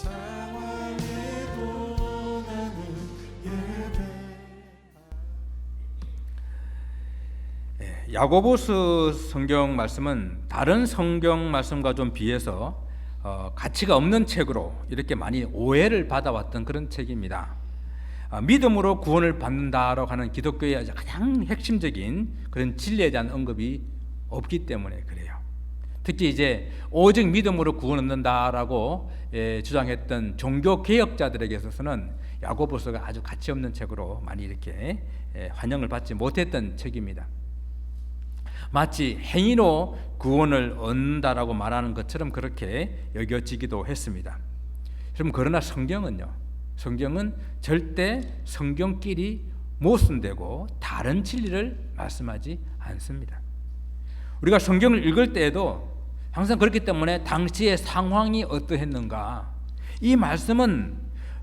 상황에도 나는 예배. 야고보서 성경 말씀은 다른 성경 말씀과 좀 비해서 가치가 없는 책으로 이렇게 많이 오해를 받아왔던 그런 책입니다. 믿음으로 구원을 받는다라고 하는 기독교의 가장 핵심적인 그런 진리에 대한 언급이 없기 때문에 그래요. 특히 이제 오직 믿음으로 구원 얻는다라고 주장했던 종교 개혁자들에게 있어서는 야고보서가 아주 가치 없는 책으로 많이 이렇게 환영을 받지 못했던 책입니다. 마치 행위로 구원을 얻는다라고 말하는 것처럼 그렇게 여겨지기도 했습니다. 그러나 성경은 절대 성경끼리 모순되고 다른 진리를 말씀하지 않습니다. 우리가 성경을 읽을 때에도 항상 그렇기 때문에 당시의 상황이 어떠했는가, 이 말씀은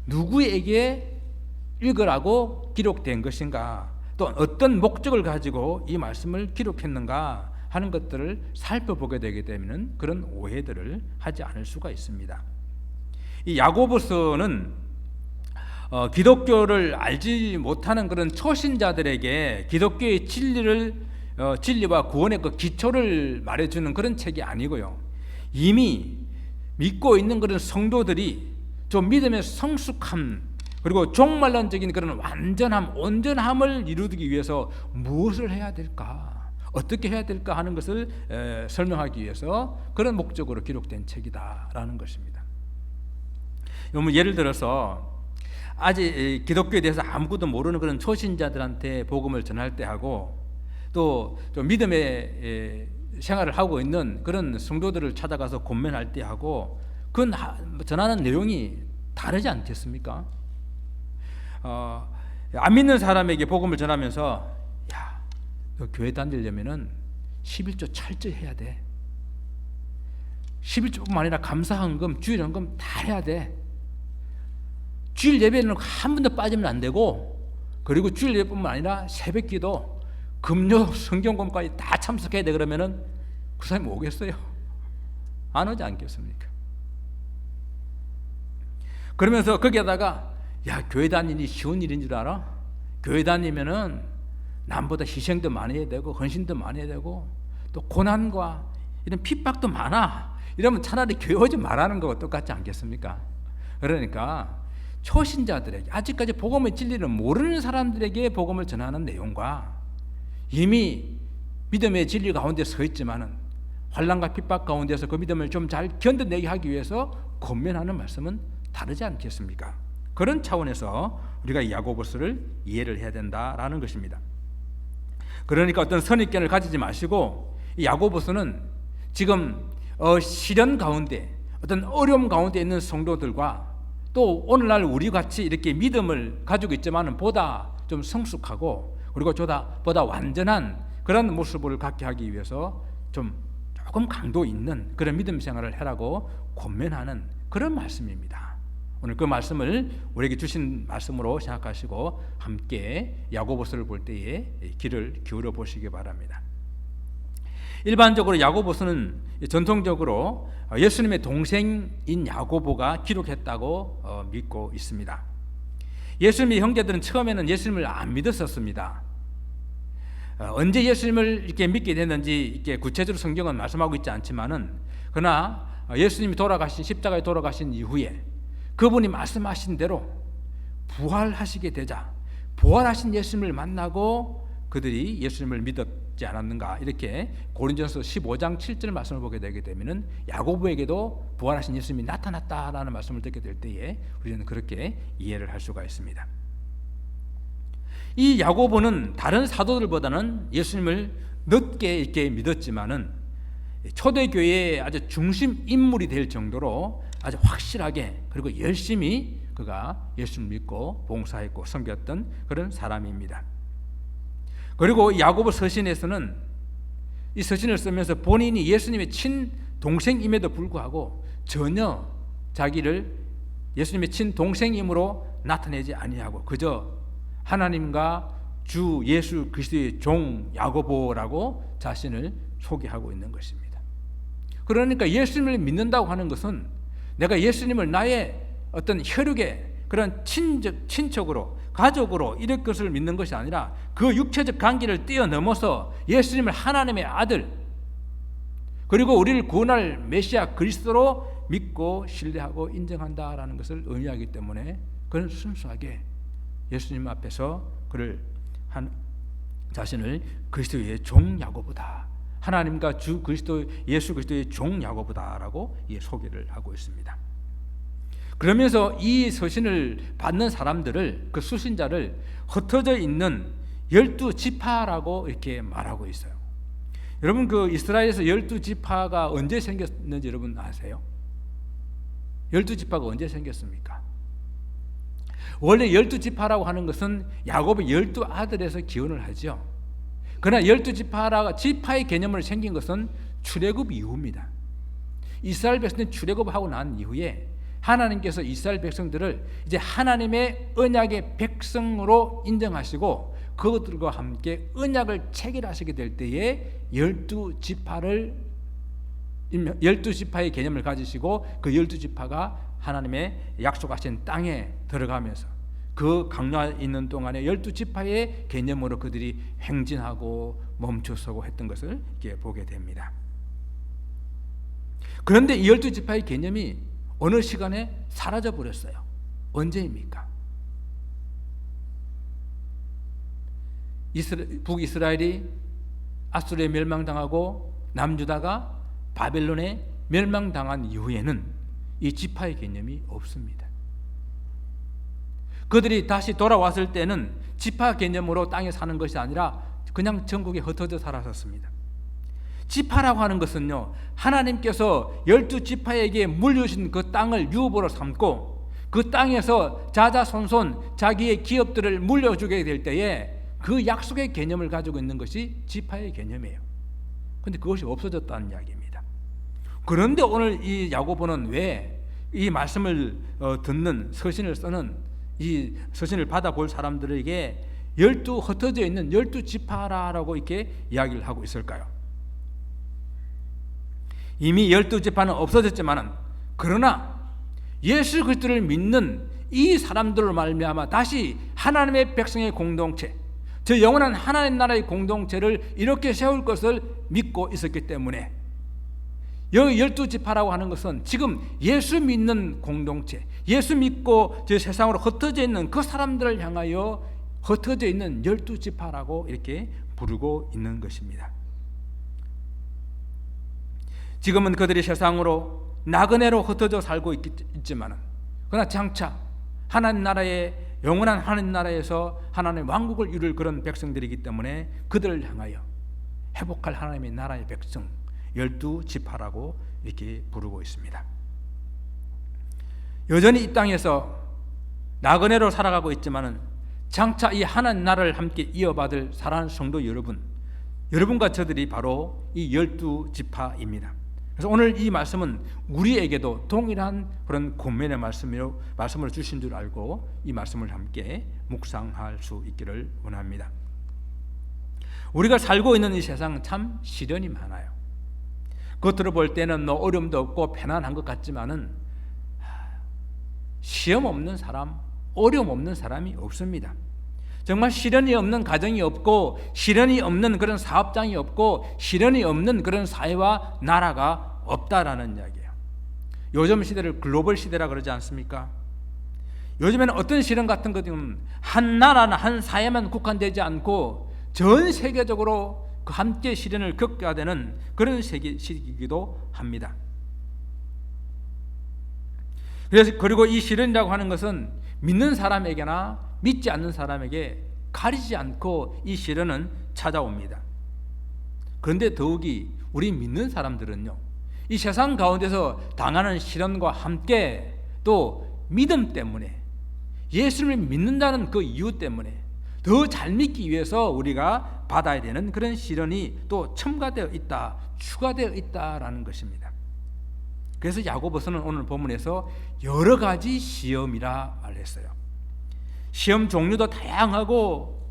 누구에게 읽으라고 기록된 것인가, 또 어떤 목적을 가지고 이 말씀을 기록했는가 하는 것들을 살펴보게 되게 되면 그런 오해들을 하지 않을 수가 있습니다. 이 야고보서는 기독교를 알지 못하는 그런 초신자들에게 기독교의 진리와 구원의 그 기초를 말해주는 그런 책이 아니고요, 이미 믿고 있는 그런 성도들이 좀 믿음의 성숙함 그리고 종말론적인 그런 온전함을 이루기 위해서 무엇을 해야 될까, 어떻게 해야 될까 하는 것을 설명하기 위해서 그런 목적으로 기록된 책이다라는 것입니다. 예를 들어서 아직 기독교에 대해서 아무것도 모르는 그런 초신자들한테 복음을 전할 때 하고, 또 믿음의 생활을 하고 있는 그런 성도들을 찾아가서 권면할 때 하고, 그 전하는 내용이 다르지 않겠습니까? 안 믿는 사람에게 복음을 전하면서, 야, 너 교회 다니려면은 11조 철저히 해야 돼. 11조뿐만 아니라 감사헌금, 주일헌금 다 해야 돼. 주일 예배는 한 번도 빠지면 안 되고, 그리고 주일 예배뿐만 아니라 새벽기도, 금요 성경공부까지 다 참석해야 돼. 그러면은 그 사람이 오겠어요? 안 오지 않겠습니까? 그러면서 거기에다가, 야, 교회 다니니 쉬운 일인 줄 알아? 교회 다니면은 남보다 희생도 많이 해야 되고 헌신도 많이 해야 되고 또 고난과 이런 핍박도 많아. 이러면 차라리 교회 오지 말라는 거와 똑같지 않겠습니까? 그러니까 초신자들에게, 아직까지 복음의 진리를 모르는 사람들에게 복음을 전하는 내용과 이미 믿음의 진리 가운데 서 있지만은 환난과 핍박 가운데서 그 믿음을 좀 잘 견뎌내게 하기 위해서 권면하는 말씀은 다르지 않겠습니까? 그런 차원에서 우리가 이 야고보서를 이해를 해야 된다라는 것입니다. 그러니까 어떤 선입견을 가지지 마시고, 이 야고보서는 지금 시련 가운데, 어떤 어려움 가운데 있는 성도들과 또 오늘날 우리 같이 이렇게 믿음을 가지고 있지만은 보다 좀 성숙하고 그리고 보다 완전한 그런 모습을 갖게 하기 위해서 조금 강도 있는 그런 믿음 생활을 해라고 권면하는 그런 말씀입니다. 오늘 그 말씀을 우리에게 주신 말씀으로 생각하시고 함께 야고보서를 볼 때에 귀를 기울여 보시기 바랍니다. 일반적으로 야고보서는 전통적으로 예수님의 동생인 야고보가 기록했다고 믿고 있습니다. 예수님의 형제들은 처음에는 예수님을 안 믿었었습니다. 언제 예수님을 이렇게 믿게 됐는지 이렇게 구체적으로 성경은 말씀하고 있지 않지만은, 그러나 예수님이 십자가에 돌아가신 이후에 그분이 말씀하신 대로 부활하시게 되자 부활하신 예수님을 만나고 그들이 예수님을 믿었지 않았는가, 이렇게 고린도전서 15장 7절 말씀을 보게 되게 되면은 야고보에게도 부활하신 예수님이 나타났다라는 말씀을 듣게 될 때에 우리는 그렇게 이해를 할 수가 있습니다. 이 야고보는 다른 사도들보다는 예수님을 늦게 이렇게 믿었지만은 초대교회의 아주 중심 인물이 될 정도로 아주 확실하게 그리고 열심히 그가 예수를 믿고 봉사했고 섬겼던 그런 사람입니다. 그리고 야고보 서신에서는 이 서신을 쓰면서 본인이 예수님의 친동생임에도 불구하고 전혀 자기를 예수님의 친동생임으로 나타내지 아니하고 그저 하나님과 주 예수 그리스도의 종 야고보라고 자신을 소개하고 있는 것입니다. 그러니까 예수님을 믿는다고 하는 것은 내가 예수님을 나의 어떤 혈육의 그런 친척으로 가족으로 이럴 것을 믿는 것이 아니라 그 육체적 관계를 뛰어넘어서 예수님을 하나님의 아들 그리고 우리를 구원할 메시아 그리스도로 믿고 신뢰하고 인정한다라는 것을 의미하기 때문에 그는 순수하게 예수님 앞에서 그를 자신을 그리스도의 종 야고보다, 하나님과 주 그리스도 예수 그리스도의 종 야고보다라고 소개를 하고 있습니다. 그러면서 이 서신을 받는 사람들을, 그 수신자를 흩어져 있는 12지파라고 이렇게 말하고 있어요. 여러분, 그 이스라엘에서 12지파가 언제 생겼는지 여러분 아세요? 12지파가 언제 생겼습니까? 원래 12지파라고 하는 것은 야곱의 12아들에서 기원을 하죠. 그러나 12지파라고 지파의 개념을 생긴 것은 출애굽 이후입니다. 이스라엘 백성들이 출애굽하고 난 이후에 하나님께서 이스라엘 백성들을 이제 하나님의 언약의 백성으로 인정하시고 그것들과 함께 언약을 체결하시게 될 때에 12지파의 개념을 가지시고 그 12지파가 하나님의 약속하신 땅에 들어가면서 그 강요에 있는 동안에 12지파의 개념으로 그들이 행진하고 멈춰서고 했던 것을 이렇게 보게 됩니다. 그런데 이 12지파의 개념이 어느 시간에 사라져 버렸어요. 언제입니까? 북이스라엘이 아수르에 멸망당하고 남유다가 바벨론에 멸망당한 이후에는 이 지파의 개념이 없습니다. 그들이 다시 돌아왔을 때는 지파 개념으로 땅에 사는 것이 아니라 그냥 전국에 흩어져 살았었습니다. 지파라고 하는 것은요, 하나님께서 12지파에게 물려주신 그 땅을 유업으로 삼고 그 땅에서 자자손손 자기의 기업들을 물려주게 될 때에 그 약속의 개념을 가지고 있는 것이 지파의 개념이에요. 그런데 그것이 없어졌다는 이야기입니다. 그런데 오늘 이 야고보는 왜 이 말씀을 듣는 서신을 쓰는 이 서신을 받아볼 사람들에게 흩어져 있는 12지파라고 이렇게 이야기를 하고 있을까요? 이미 12지파는 없어졌지만은 그러나 예수 그리스도를 믿는 이 사람들로 말미암아 다시 하나님의 백성의 공동체, 저 영원한 하나님 나라의 공동체를 이렇게 세울 것을 믿고 있었기 때문에 여기 12지파라고 하는 것은 지금 예수 믿는 공동체, 예수 믿고 저 세상으로 흩어져 있는 그 사람들을 향하여 흩어져 있는 12지파라고 이렇게 부르고 있는 것입니다. 지금은 그들이 세상으로 나그네로 흩어져 살고 있지만 그러나 장차 하나님 나라의 영원한 하나님 나라에서 하나님의 왕국을 이룰 그런 백성들이기 때문에 그들을 향하여 회복할 하나님의 나라의 백성 12지파라고 이렇게 부르고 있습니다. 여전히 이 땅에서 나그네로 살아가고 있지만은 장차 이 하나님 나라를 함께 이어받을 사랑하는 성도 여러분과 저들이 바로 이 12지파입니다. 그래서 오늘 이 말씀은 우리에게도 동일한 그런 권면의 말씀을 주신 줄 알고 이 말씀을 함께 묵상할 수 있기를 원합니다. 우리가 살고 있는 이 세상은 참 시련이 많아요. 겉으로 볼 때는 어려움도 없고 편안한 것 같지만은 시험 없는 사람, 어려움 없는 사람이 없습니다. 정말 시련이 없는 가정이 없고 시련이 없는 그런 사업장이 없고 시련이 없는 그런 사회와 나라가 없다라는 이야기예요. 요즘 시대를 글로벌 시대라 그러지 않습니까? 요즘에는 어떤 시련 같은 것은 한 나라나 한 사회만 국한되지 않고 전 세계적으로 함께 시련을 겪어야 되는 그런 시기이기도 합니다. 그리고 이 시련이라고 하는 것은 믿는 사람에게나 믿지 않는 사람에게 가리지 않고 이 시련은 찾아옵니다. 그런데 더욱이 우리 믿는 사람들은요, 이 세상 가운데서 당하는 시련과 함께 또 믿음 때문에 예수를 믿는다는 그 이유 때문에 더 잘 믿기 위해서 우리가 받아야 되는 그런 시련이 또 첨가되어 있다, 추가되어 있다라는 것입니다. 그래서 야고보서는 오늘 본문에서 여러 가지 시험이라 말했어요. 시험 종류도 다양하고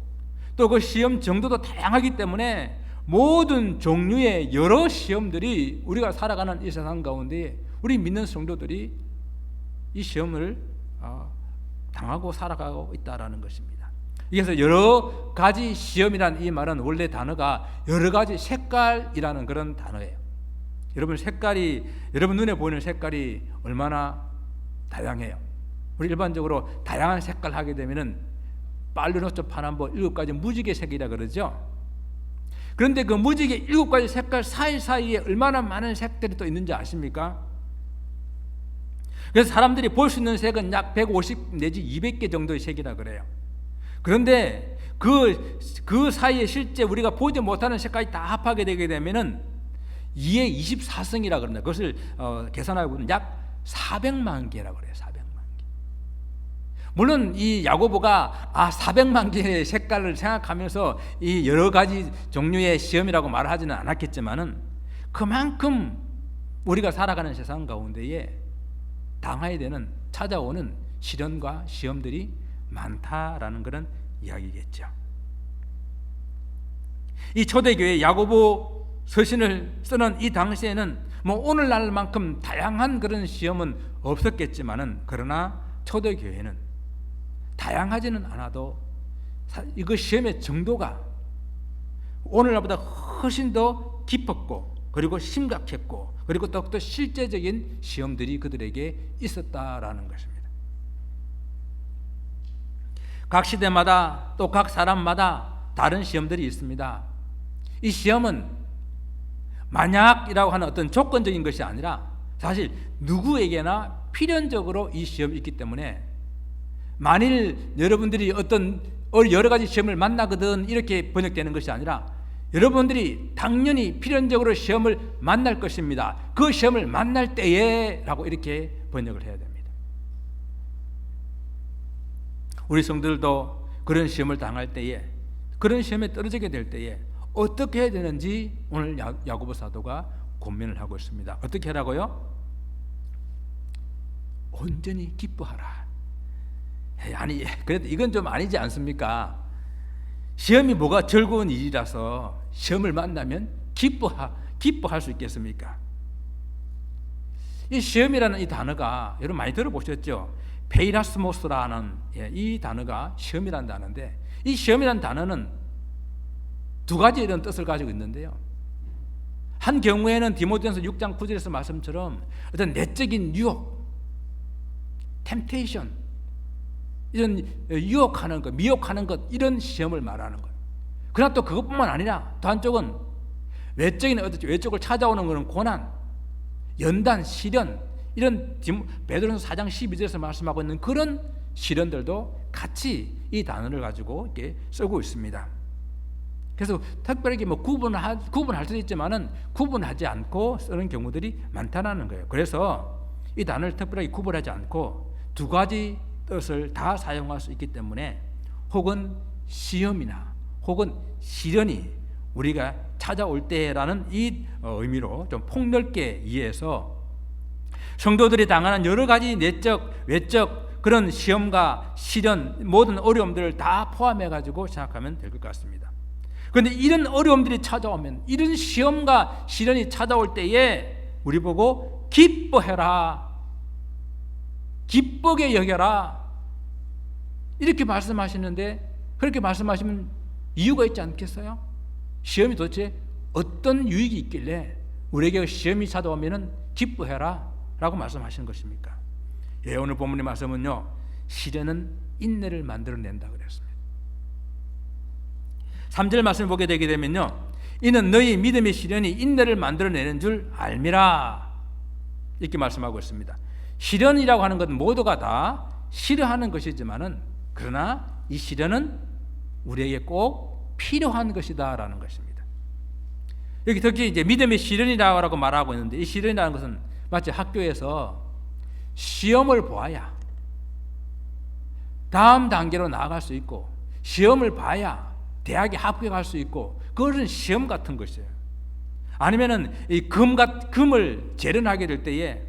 또 그 시험 정도도 다양하기 때문에 모든 종류의 여러 시험들이 우리가 살아가는 이 세상 가운데 우리 믿는 성도들이 이 시험을 당하고 살아가고 있다라는 것입니다. 그래서 여러 가지 시험이란 이 말은 원래 단어가 여러 가지 색깔이라는 그런 단어예요. 여러분 눈에 보이는 색깔이 얼마나 다양해요. 우리 일반적으로 다양한 색깔 하게 되면은 빨르노초 파남보 7가지 무지개 색이라 그러죠. 그런데 그 무지개 7가지 색깔 사이사이에 얼마나 많은 색들이 또 있는지 아십니까? 그래서 사람들이 볼 수 있는 색은 약 150 내지 200개 정도의 색이라 그래요. 그런데 그 사이에 실제 우리가 보지 못하는 색깔이 다 합하게 되게 되면은 2의 24승이라 그럽니다. 그것을 계산하고 보면 약 400만 개라고 그래요. 400만 개. 물론 이 야고보가 400만 개의 색깔을 생각하면서 이 여러 가지 종류의 시험이라고 말하지는 않았겠지만은 그만큼 우리가 살아가는 세상 가운데에 당해야 되는 찾아오는 시련과 시험들이 많다라는 그런 이야기겠죠. 이 초대교회 야고보 서신을 쓰는 이 당시에는 뭐 오늘날만큼 다양한 그런 시험은 없었겠지만은 그러나 초대교회는 다양하지는 않아도 이거 시험의 정도가 오늘날보다 훨씬 더 깊었고 그리고 심각했고 그리고 더욱더 실제적인 시험들이 그들에게 있었다라는 것입니다. 각 시대마다 또 각 사람마다 다른 시험들이 있습니다. 이 시험은 만약이라고 하는 어떤 조건적인 것이 아니라 사실 누구에게나 필연적으로 이 시험이 있기 때문에 만일 여러분들이 어떤 여러 가지 시험을 만나거든 이렇게 번역되는 것이 아니라 여러분들이 당연히 필연적으로 시험을 만날 것입니다. 그 시험을 만날 때에 라고 이렇게 번역을 해야 됩니다. 우리 성도들도 그런 시험을 당할 때에 그런 시험에 떨어지게 될 때에 어떻게 해야 되는지 오늘 야고보 사도가 권면을 하고 있습니다. 어떻게 하라고요? 온전히 기뻐하라. 아니 그래도 이건 좀 아니지 않습니까? 시험이 뭐가 즐거운 일이라서 시험을 만나면 기뻐할 수 있겠습니까? 이 시험이라는 이 단어가 여러분 많이 들어보셨죠? 페이라스모스라는 이 단어가 시험이라는 단어인데 이 시험이라는 단어는 두 가지 이런 뜻을 가지고 있는데요. 한 경우에는 디모데전서 6장 9절에서 말씀처럼 어떤 내적인 유혹, 템테이션 이런 유혹하는 것, 미혹하는 것 이런 시험을 말하는 거예요. 그러나 또 그것뿐만 아니라 또 한쪽은 외적을 찾아오는 것은 고난, 연단, 시련 이런 베드로전서 4장 12절에서 말씀하고 있는 그런 시련들도 같이 이 단어를 가지고 이렇게 쓰고 있습니다. 그래서 특별하게 뭐 구분할 수도 있지만은 구분하지 않고 쓰는 경우들이 많다는 거예요. 그래서 이 단어를 특별하게 구분하지 않고 두 가지 뜻을 다 사용할 수 있기 때문에 혹은 시험이나 혹은 시련이 우리가 찾아올 때라는 이 의미로 좀 폭넓게 이해해서 성도들이 당하는 여러 가지 내적, 외적 그런 시험과 시련 모든 어려움들을 다 포함해 가지고 생각하면 될 것 같습니다. 그런데 이런 어려움들이 찾아오면 이런 시험과 시련이 찾아올 때에 우리 보고 기뻐해라, 기쁘게 여겨라 이렇게 말씀하시는데 그렇게 말씀하시면 이유가 있지 않겠어요? 시험이 도대체 어떤 유익이 있길래 우리에게 시험이 찾아오면 기뻐해라 라고 말씀하시는 것입니까? 오늘 본문의 말씀은요, 시련은 인내를 만들어낸다 그랬습니다. 3절 말씀을 보게 되게 되면요, 이는 너희 믿음의 시련이 인내를 만들어내는 줄 알미라 이렇게 말씀하고 있습니다. 시련이라고 하는 것 모두가 다 싫어하는 것이지만은 그러나 이 시련은 우리에게 꼭 필요한 것이다라는 것입니다. 여기 특히 이제 믿음의 시련이라고 말하고 있는데 이 시련이라는 것은 마치 학교에서 시험을 보아야 다음 단계로 나아갈 수 있고 시험을 봐야 대학에 합격할 수 있고 그것은 시험 같은 것이에요. 아니면은 이 금을 재련하게 될 때에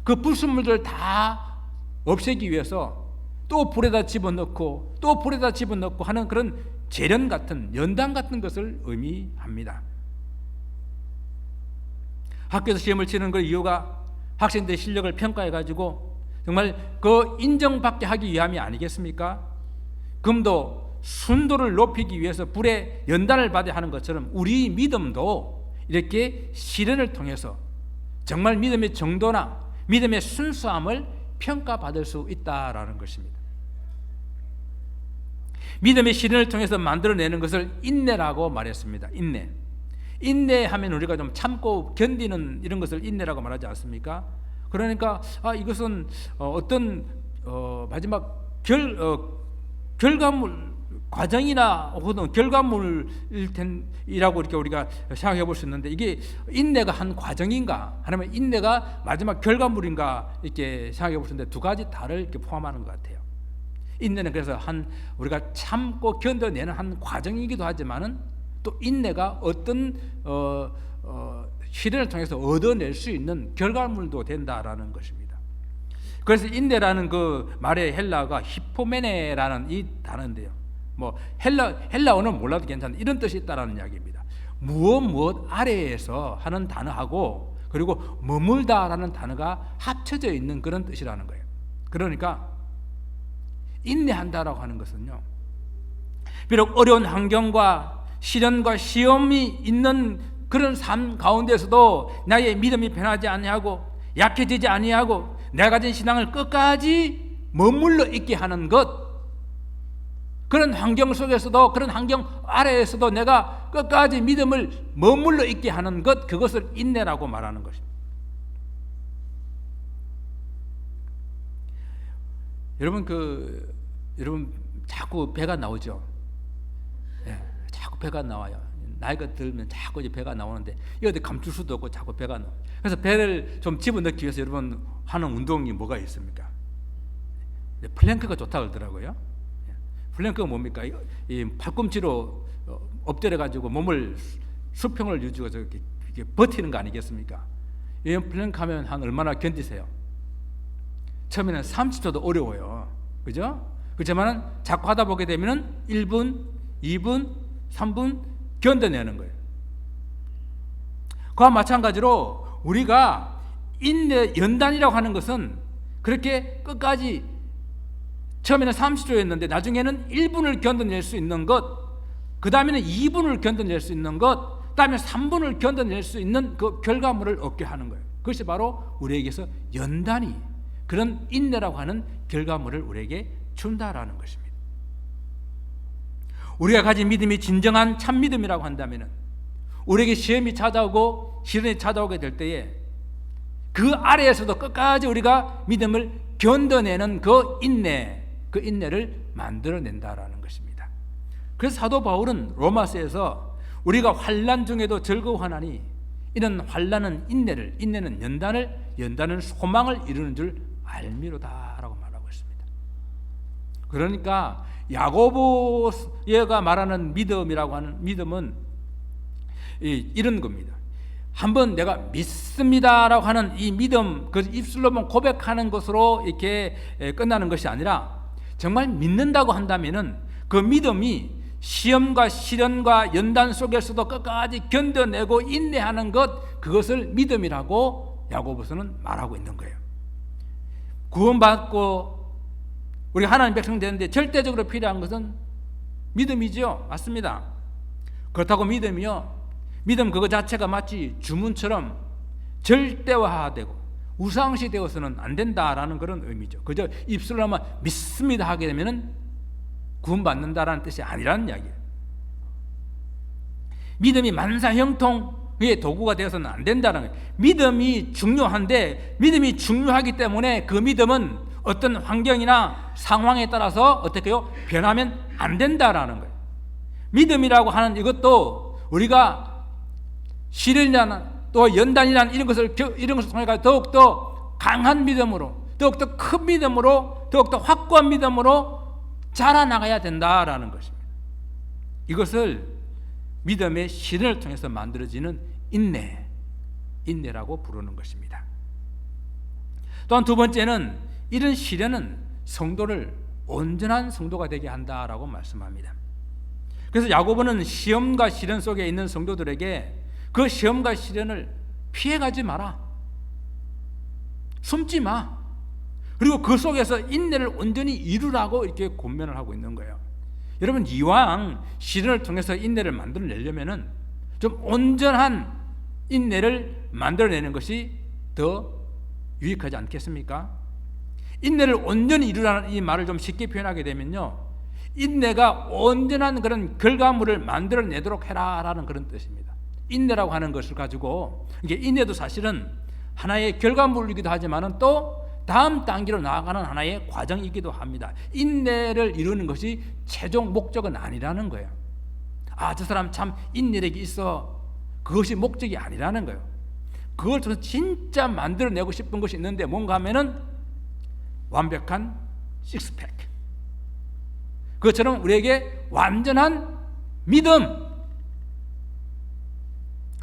그 불순물들을 다 없애기 위해서 또 불에다 집어넣고 또 불에다 집어넣고 하는 그런 재련 같은 연단 같은 것을 의미합니다. 학교에서 시험을 치는 그 이유가 학생들의 실력을 평가해 가지고 정말 그 인정받게 하기 위함이 아니겠습니까? 금도 순도를 높이기 위해서 불의 연단을 받아야 하는 것처럼 우리 믿음도 이렇게 시련을 통해서 정말 믿음의 정도나 믿음의 순수함을 평가받을 수 있다라는 것입니다. 믿음의 시련을 통해서 만들어내는 것을 인내라고 말했습니다. 인내하면 우리가 좀 참고 견디는 이런 것을 인내라고 말하지 않습니까? 그러니까 이것은 어떤 마지막 결과물 과정이나 혹은 결과물이라고 이렇게 우리가 생각해 볼 수 있는데, 이게 인내가 한 과정인가 아니면 인내가 마지막 결과물인가 이렇게 생각해 볼 수 있는데, 두 가지 다를 이렇게 포함하는 것 같아요. 인내는 그래서 우리가 참고 견뎌내는 한 과정이기도 하지만은 또 인내가 어떤 시련을 통해서 얻어낼 수 있는 결과물도 된다라는 것입니다. 그래서 인내라는 그 말의 헬라어가 히포메네라는 이 단어인데요. 뭐 헬라어는 몰라도 괜찮은 이런 뜻이 있다라는 이야기입니다. 무엇 아래에서 하는 단어하고 그리고 머물다라는 단어가 합쳐져 있는 그런 뜻이라는 거예요. 그러니까 인내한다라고 하는 것은요, 비록 어려운 환경과 시련과 시험이 있는 그런 삶 가운데서도 나의 믿음이 변하지 아니하고 약해지지 아니하고 내가 가진 신앙을 끝까지 머물러 있게 하는 것, 그런 환경 속에서도 그런 환경 아래에서도 내가 끝까지 믿음을 머물러 있게 하는 것, 그것을 인내라고 말하는 것입니다. 여러분 자꾸 배가 나오죠. 자꾸 배가 나와요. 나이가 들면 자꾸 이제 배가 나오는데 어디 감출 수도 없고 자꾸 배가 나와요. 그래서 배를 좀 집어넣기 위해서 여러분 하는 운동이 뭐가 있습니까? 플랭크가 좋다고 그러더라고요. 플랭크가 뭡니까? 이 팔꿈치로 엎드려 가지고 몸을 수평을 유지해서 이렇게 버티는 거 아니겠습니까? 이 플랭크 하면 한 얼마나 견디세요? 처음에는 30초도 어려워요. 그죠? 그렇지만 자꾸 하다 보게 되면 1분, 2분, 3분 견뎌내는 거예요. 그와 마찬가지로 우리가 연단이라고 하는 것은 그렇게 끝까지 처음에는 30초였는데 나중에는 1분을 견뎌낼 수 있는 것, 그 다음에는 2분을 견뎌낼 수 있는 것, 그 다음에 3분을 견뎌낼 수 있는 그 결과물을 얻게 하는 거예요. 그것이 바로 우리에게서 연단이, 그런 인내라고 하는 결과물을 우리에게 준다라는 것입니다. 우리가 가진 믿음이 진정한 참 믿음이라고 한다면 우리에게 시험이 찾아오고 시련이 찾아오게 될 때에 그 아래에서도 끝까지 우리가 믿음을 견뎌내는 그 인내를 만들어낸다라는 것입니다. 그래서 사도 바울은 로마서에서 우리가 환난 중에도 즐거워하나니 이런 환난은 인내는 연단은 소망을 이루는 줄 알미로다라고 말하고 있습니다. 그러니까 야고보가 말하는 믿음이라고 하는 믿음은 이런 겁니다. 한번 내가 믿습니다라고 하는 이 믿음, 그 입술로만 고백하는 것으로 이렇게 끝나는 것이 아니라 정말 믿는다고 한다면은 그 믿음이 시험과 시련과 연단 속에서도 끝까지 견뎌내고 인내하는 것, 그것을 믿음이라고 야고보서는 말하고 있는 거예요. 구원받고 우리 하나님 백성 되는데 절대적으로 필요한 것은 믿음이죠. 맞습니다. 그렇다고 믿음 그거 자체가 마치 주문처럼 절대화되고 우상시 되어서는 안 된다라는 그런 의미죠. 그저 입술로만 믿습니다 하게 되면은 구원받는다라는 뜻이 아니라는 이야기예요. 믿음이 만사형통의 도구가 되어서는 안 된다는 거예요. 믿음이 중요한데, 믿음이 중요하기 때문에 그 믿음은 어떤 환경이나 상황에 따라서 어떻게 해요? 변하면 안 된다라는 거예요. 믿음이라고 하는 이것도 우리가 시련이라는 또 연단이라는 이런 것을 통해 더욱더 강한 믿음으로, 더욱더 큰 믿음으로, 더욱더 확고한 믿음으로 자라나가야 된다라는 것입니다. 이것을 믿음의 시련을 통해서 만들어지는 인내라고 부르는 것입니다. 또한 두 번째는 이런 시련은 성도를 온전한 성도가 되게 한다라고 말씀합니다. 그래서 야고보는 시험과 시련 속에 있는 성도들에게 그 시험과 시련을 피해가지 마라, 숨지 마, 그리고 그 속에서 인내를 온전히 이루라고 이렇게 권면을 하고 있는 거예요. 여러분, 이왕 시련을 통해서 인내를 만들어내려면은 좀 온전한 인내를 만들어내는 것이 더 유익하지 않겠습니까? 인내를 온전히 이루라는 이 말을 좀 쉽게 표현하게 되면요, 인내가 온전한 그런 결과물을 만들어내도록 해라라는 그런 뜻입니다. 인내라고 하는 것을 가지고, 이게 인내도 사실은 하나의 결과물이기도 하지만은 또 다음 단계로 나아가는 하나의 과정이기도 합니다. 인내를 이루는 것이 최종 목적은 아니라는 거예요. 아, 저 사람 참 인내력이 있어. 그것이 목적이 아니라는 거예요. 그걸 통해서 진짜 만들어내고 싶은 것이 있는데 뭔가 하면은 완벽한 식스팩, 그것처럼 우리에게 완전한 믿음,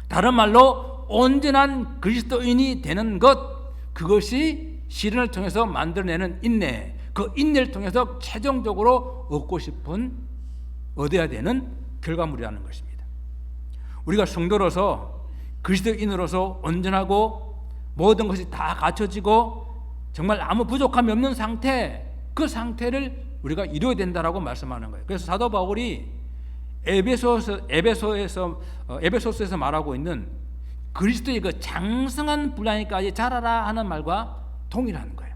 다른 말로 온전한 그리스도인이 되는 것, 그것이 시련을 통해서 만들어내는 인내, 그 인내를 통해서 최종적으로 얻어야 되는 결과물이라는 것입니다. 우리가 성도로서, 그리스도인으로서 온전하고 모든 것이 다 갖춰지고 정말 아무 부족함이 없는 상태, 그 상태를 우리가 이루어야 된다라고 말씀하는 거예요. 그래서 사도 바울이 에베소서에서 말하고 있는 그리스도의 그 장성한 분량에까지 자라라 하는 말과 동일한 거예요.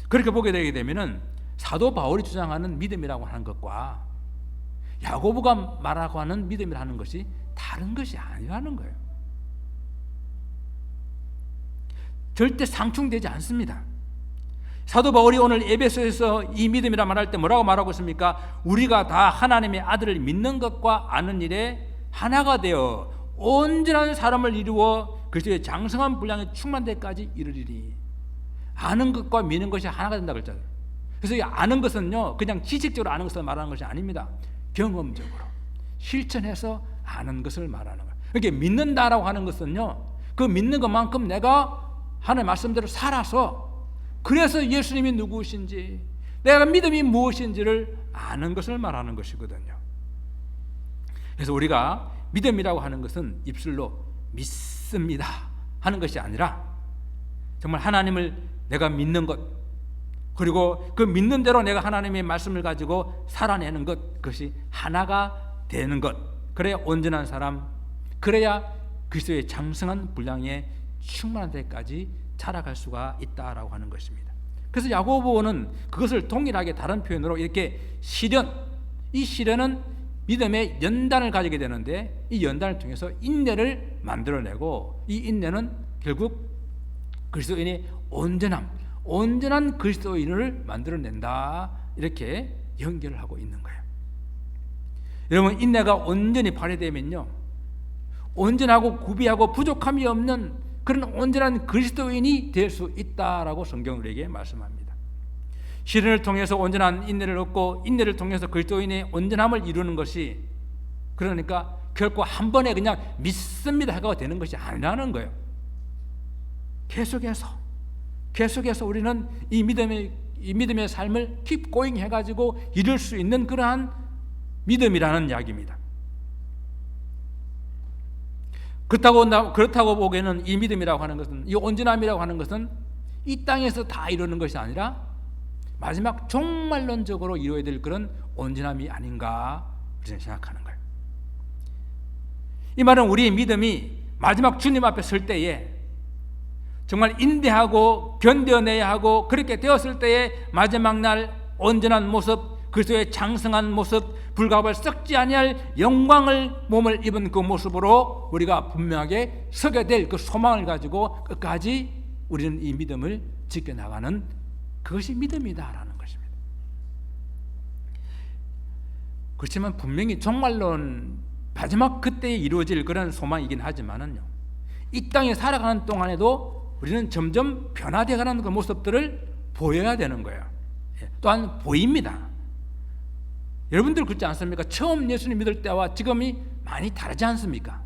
그렇게 보게 되게 되면은 사도 바울이 주장하는 믿음이라고 하는 것과 야고보가 말하고 하는 믿음이라고 하는 것이 다른 것이 아니라는 거예요. 절대 상충되지 않습니다. 사도 바울이 오늘 에베소에서 이 믿음이라 말할 때 뭐라고 말하고 있습니까? 우리가 다 하나님의 아들을 믿는 것과 아는 일에 하나가 되어 온전한 사람을 이루어 그리스도의 장성한 분량에 충만 데까지 이르리니. 아는 것과 믿는 것이 하나가 된다고 했잖아요. 그래서 이 아는 것은요, 그냥 지식적으로 아는 것을 말하는 것이 아닙니다. 경험적으로 실천해서 아는 것을 말하는 거예요. 그러니까 믿는다라고 하는 것은요, 그 믿는 것만큼 내가 하나님의 말씀대로 살아서, 그래서 예수님이 누구신지, 내가 믿음이 무엇인지를 아는 것을 말하는 것이거든요. 그래서 우리가 믿음이라고 하는 것은 입술로 믿습니다 하는 것이 아니라 정말 하나님을 내가 믿는 것, 그리고 그 믿는 대로 내가 하나님의 말씀을 가지고 살아내는 것, 그것이 하나가 되는 것, 그래야 온전한 사람, 그래야 그리스도의 장성한 분량에 충만한 데까지 자라갈 수가 있다라고 하는 것입니다. 그래서 야고보는 그것을 동일하게 다른 표현으로 이렇게 이 시련은 믿음의 연단을 가지게 되는데, 이 연단을 통해서 인내를 만들어내고, 이 인내는 결국 그리스도인의 온전한 그리스도인을 만들어낸다, 이렇게 연결을 하고 있는 거예요. 여러분, 인내가 온전히 발휘되면요, 온전하고 구비하고 부족함이 없는 그런 온전한 그리스도인이 될 수 있다라고 성경은 우리에게 말씀합니다. 시련을 통해서 온전한 인내를 얻고, 인내를 통해서 그리스도인의 온전함을 이루는 것이, 그러니까 결코 한 번에 그냥 믿습니다 하고 되는 것이 아니라는 거예요. 계속해서 우리는 이 믿음의 삶을 keep going 해가지고 이룰 수 있는 그러한 믿음이라는 이야기입니다. 그렇다고 보기에는 이 믿음이라고 하는 것은, 이 온전함이라고 하는 것은 이 땅에서 다 이루는 것이 아니라 마지막 종말론적으로 이루어야 될 그런 온전함이 아닌가 저는 생각하는 거예요. 이 말은 우리의 믿음이 마지막 주님 앞에 설 때에 정말 인내하고 견뎌내야 하고, 그렇게 되었을 때에 마지막 날 온전한 모습, 그리스도의 장성한 모습, 불가발 썩지 아니할 영광을 몸을 입은 그 모습으로 우리가 분명하게 서게 될 그 소망을 가지고 끝까지 우리는 이 믿음을 지켜나가는, 그것이 믿음이다라는 것입니다. 그렇지만 분명히 종말론 마지막 그때에 이루어질 그런 소망이긴 하지만은요, 이 땅에 살아가는 동안에도 우리는 점점 변화되어가는 그 모습들을 보여야 되는 거예요. 또한 보입니다. 여러분들 그렇지 않습니까? 처음 예수님 믿을 때와 지금이 많이 다르지 않습니까?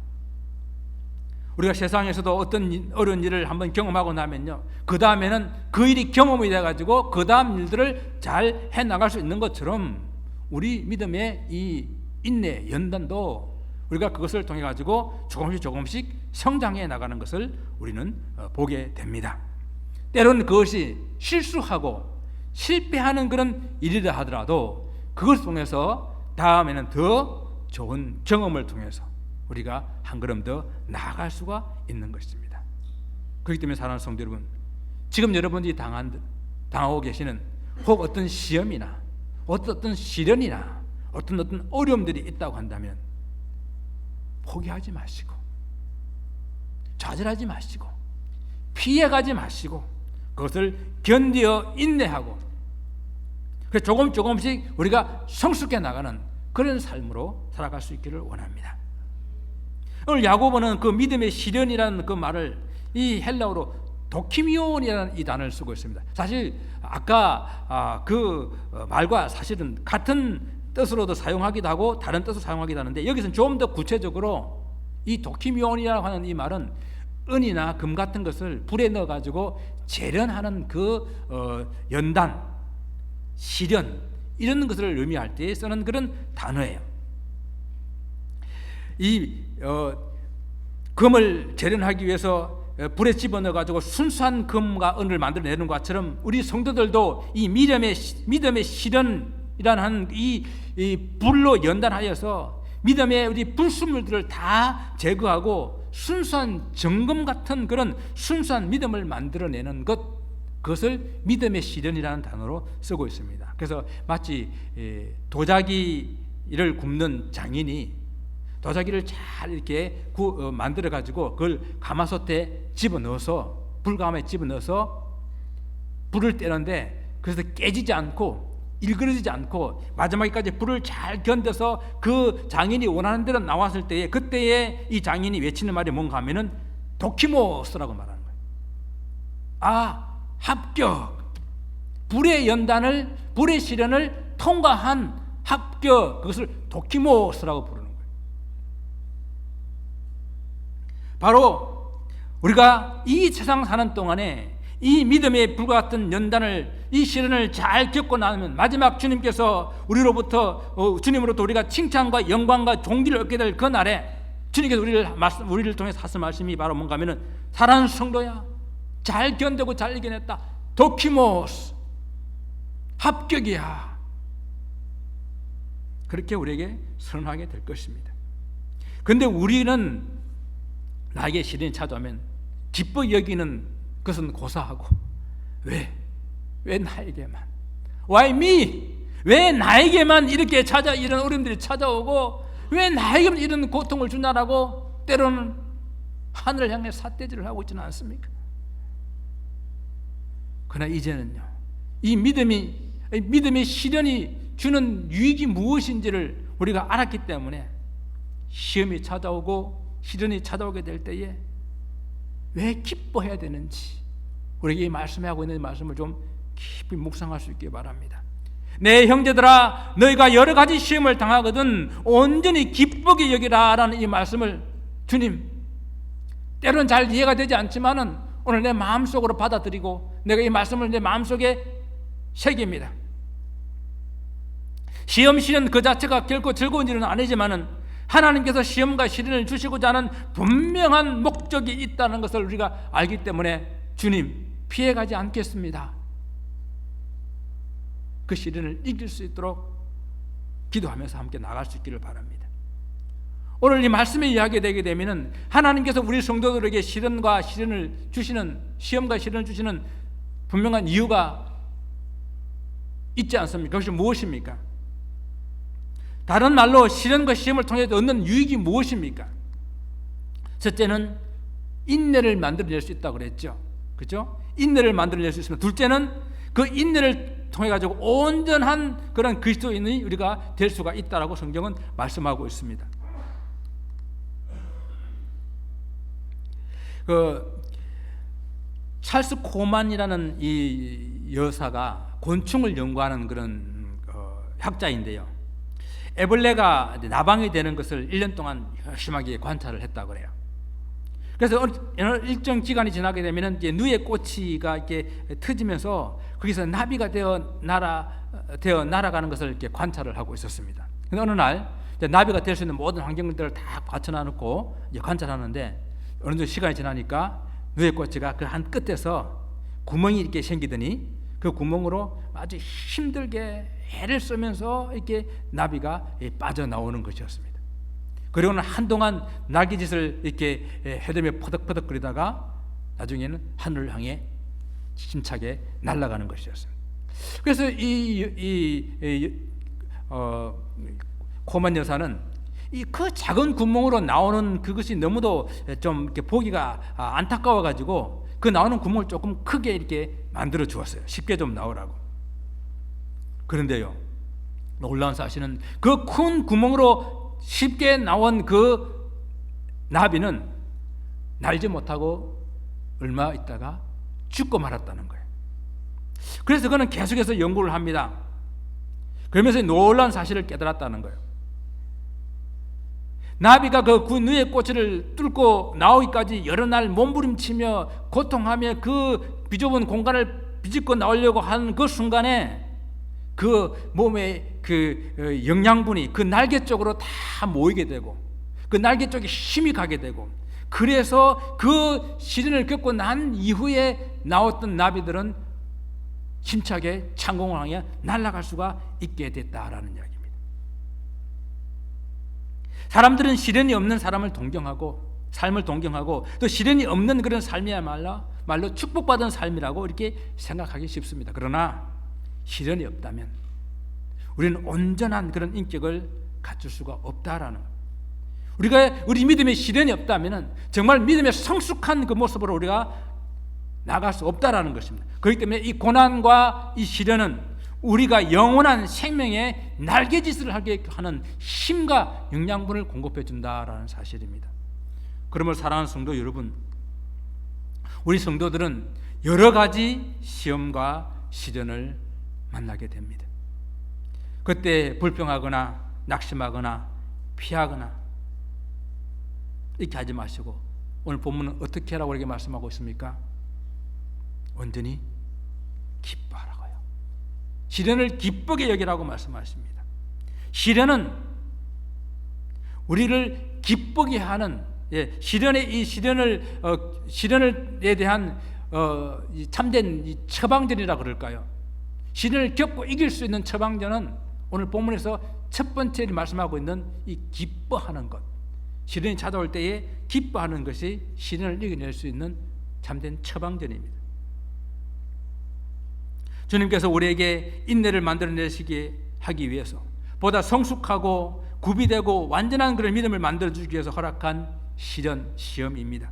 우리가 세상에서도 어떤 어려운 일을 한번 경험하고 나면요, 그 다음에는 그 일이 경험이 돼가지고 그 다음 일들을 잘 해나갈 수 있는 것처럼 우리 믿음의 이 인내, 연단도 우리가 그것을 통해 가지고 조금씩 성장해 나가는 것을 우리는 보게 됩니다. 때로는 그것이 실수하고 실패하는 그런 일이라 하더라도 그것 통해서 다음에는 더 좋은 경험을 통해서 우리가 한 걸음 더 나아갈 수가 있는 것입니다. 그렇기 때문에 사랑하는 성도 여러분, 지금 여러분들이 당하고 계시는 혹 어떤 시험이나 어떤 시련이나 어떤 어려움들이 있다고 한다면 포기하지 마시고 좌절하지 마시고 피해가지 마시고 그것을 견디어 인내하고 그래서 조금씩 우리가 성숙해 나가는 그런 삶으로 살아갈 수 있기를 원합니다. 오늘 야고보는 그 믿음의 시련이라는 그 말을 이 헬라어로 도키미온이라는 이 단어를 쓰고 있습니다. 사실 아까 그 말과 사실은 같은 뜻으로도 사용하기도 하고 다른 뜻으로 사용하기도 하는데 여기서는 좀 더 구체적으로 이 도키미온이라고 하는 이 말은 은이나 금 같은 것을 불에 넣어가지고 재련하는 그 연단, 시련 이런 것을 의미할 때 쓰는 그런 단어예요. 이 금을 재련하기 위해서 불에 집어넣어가지고 순수한 금과 은을 만들어내는 것처럼 우리 성도들도 이 믿음의 시련이라는 이 불로 연단하여서 믿음의 우리 불순물들을 다 제거하고 순수한 정금 같은 그런 순수한 믿음을 만들어내는 그것을 믿음의 시련이라는 단어로 쓰고 있습니다. 그래서 마치 도자기를 굽는 장인이 도자기를 잘 이렇게 만들어 가지고 그걸 가마솥에 집어넣어서 불가마에 집어넣어서 불을 떼는데 그래서 깨지지 않고 일그러지지 않고 마지막까지 불을 잘 견뎌서 그 장인이 원하는 대로 나왔을 때에 그때에 이 장인이 외치는 말이 뭔가 하면은 도키모스라고 말하는 거예요. 아, 합격. 불의 시련을 통과한 합격. 그것을 도키모스라고 부르는 거예요. 바로 우리가 이 세상 사는 동안에 이 믿음의 불과 같은 연단을 이 시련을 잘 겪고 나면 마지막 주님께서 주님으로부터 우리가 칭찬과 영광과 존귀를 얻게 될 그 날에 주님께서 우리를 통해서 하신 말씀이 바로 뭔가 하면은 사랑하는 성도야 잘 견디고 잘 이겨냈다 도키모스 합격이야 그렇게 우리에게 선언하게 될 것입니다. 그런데 우리는 나에게 시련이 찾아오면 기뻐 여기는 그것은 고사하고 왜 나에게만 Why me? 왜 나에게만 이렇게 이런 어려움들이 찾아오고 왜 나에게만 이런 고통을 주냐라고 때로는 하늘을 향해 삿대질을 하고 있지는 않습니까? 그러나 이제는요 이 믿음의 시련이 주는 유익이 무엇인지를 우리가 알았기 때문에 시험이 찾아오고 시련이 찾아오게 될 때에 왜 기뻐해야 되는지 우리에게 이 말씀하고 있는 말씀을 좀 깊이 묵상할 수 있기 바랍니다. 내 형제들아 너희가 여러 가지 시험을 당하거든 온전히 기쁘게 여기라라는 이 말씀을 주님 때로는 잘 이해가 되지 않지만은 오늘 내 마음속으로 받아들이고 내가 이 말씀을 내 마음속에 새깁니다. 시험 시련 그 자체가 결코 즐거운 일은 아니지만은 하나님께서 시험과 시련을 주시고자 하는 분명한 목적이 있다는 것을 우리가 알기 때문에 주님 피해가지 않겠습니다. 그 시련을 이길 수 있도록 기도하면서 함께 나갈 수 있기를 바랍니다. 오늘 이 말씀에 이야기가 되게 되면은 하나님께서 우리 성도들에게 시험과 시련을 주시는 분명한 이유가 있지 않습니까? 그것이 무엇입니까? 다른 말로 시련과 시험을 통해 얻는 유익이 무엇입니까? 첫째는 인내를 만들어낼 수 있다고 그랬죠. 그렇죠? 인내를 만들어낼 수 있으면 둘째는 그 인내를 통해 가지고 온전한 그런 그리스도인이 우리가 될 수가 있다라고 성경은 말씀하고 있습니다. 그 찰스 코만이라는 이 여사가 곤충을 연구하는 그런 학자인데요. 애벌레가 나방이 되는 것을 1년 동안 열심하게 관찰을 했다고 그래요. 그래서 일정 기간이 지나게 되면 이제 누에 꼬치가 이렇게 터지면서 거기서 나비가 되어 날아가는 것을 이렇게 관찰을 하고 있었습니다. 근데 어느 날 나비가 될 수 있는 모든 환경들을 다 받쳐놔놓고 관찰하는데 어느 정도 시간이 지나니까 누에 꼬치가 그 한 끝에서 구멍이 이렇게 생기더니 그 구멍으로 아주 힘들게 애를 쓰면서 이렇게 나비가 빠져나오는 것이었습니다. 그리고는 한동안 날개짓을 이렇게 해대며 퍼덕퍼덕거리다가 나중에는 하늘을 향해 힘차게 날아가는 것이었습니다. 그래서 코만 여사는 그 작은 구멍으로 나오는 그것이 너무도 좀 이렇게 보기가 안타까워 가지고 그 나오는 구멍을 조금 크게 이렇게 만들어 주었어요. 쉽게 좀 나오라고. 그런데요, 놀라운 사실은 그 큰 구멍으로 쉽게 나온 그 나비는 날지 못하고 얼마 있다가 죽고 말았다는 거예요. 그래서 그는 계속해서 연구를 합니다. 그러면서 놀라운 사실을 깨달았다는 거예요. 나비가 그 누의 꼬치를 뚫고 나오기까지 여러 날 몸부림치며 고통하며 그 비좁은 공간을 비집고 나오려고 하는 그 순간에 그 몸의 그 영양분이 그 날개 쪽으로 다 모이게 되고 그 날개 쪽에 힘이 가게 되고, 그래서 그 시련을 겪고 난 이후에 나왔던 나비들은 힘차게 창공을 향해 날아갈 수가 있게 됐다라는 이야기입니다. 사람들은 시련이 없는 사람을 동경하고 삶을 동경하고 또 시련이 없는 그런 삶이야말로 축복받은 삶이라고 이렇게 생각하기 쉽습니다. 그러나 시련이 없다면 우리는 온전한 그런 인격을 갖출 수가 없다라는 거예요. 우리 믿음의 시련이 없다면 정말 믿음의 성숙한 그 모습으로 우리가 나갈 수 없다라는 것입니다. 그렇기 때문에 이 고난과 이 시련은 우리가 영원한 생명의 날개짓을 하게 하는 힘과 영양분을 공급해 준다라는 사실입니다. 그러므로 사랑하는 성도 여러분, 우리 성도들은 여러 가지 시험과 시련을 만나게 됩니다. 그때 불평하거나 낙심하거나 피하거나 이렇게 하지 마시고, 오늘 본문은 어떻게 하라고 이렇게 말씀하고 있습니까? 온전히 기뻐하라고요. 시련을 기쁘게 여기라고 말씀하십니다. 시련은 우리를 기쁘게 하는, 시련의 이 시련에 대한 참된 이 처방전이라 그럴까요? 시련을 겪고 이길 수 있는 처방전은 오늘 본문에서 첫 번째 말씀하고 있는 이 기뻐하는 것, 시련이 찾아올 때에 기뻐하는 것이 시련을 이겨낼 수 있는 참된 처방전입니다. 주님께서 우리에게 인내를 만들어내시게 하기 위해서 보다 성숙하고 구비되고 완전한 그런 믿음을 만들어주기 위해서 허락한 시험입니다.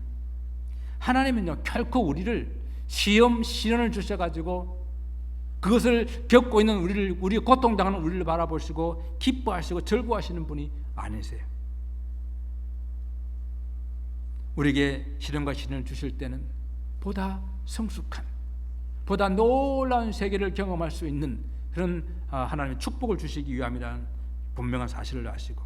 하나님은요, 결코 우리를 시련을 주셔가지고 그것을 겪고 있는 우리 고통당하는 우리를 바라보시고 기뻐하시고 즐거워하시는 분이 아니세요. 우리에게 시련과 시련을 주실 때는 보다 성숙한, 보다 놀라운 세계를 경험할 수 있는 그런 하나님의 축복을 주시기 위함이라는 분명한 사실을 아시고,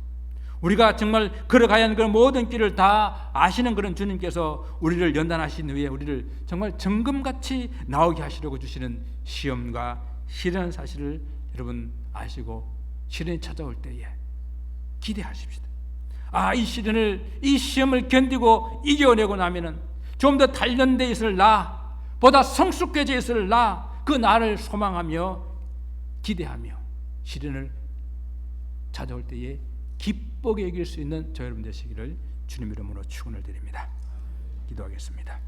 우리가 정말 걸어가야 하는 그런 모든 길을 다 아시는 그런 주님께서 우리를 연단하신 후에 우리를 정말 정금같이 나오게 하시려고 주시는 시험과 시련의 사실을 여러분 아시고, 시련이 찾아올 때에 기대하십시다. 이 시험을 견디고 이겨내고 나면은 좀 더 단련되어 있을 보다 성숙해져 있을 그 나를 소망하며 기대하며 시련을 찾아올 때에 기쁘게 여길 수 있는 저 여러분 되시기를 주님 이름으로 축원을 드립니다. 기도하겠습니다.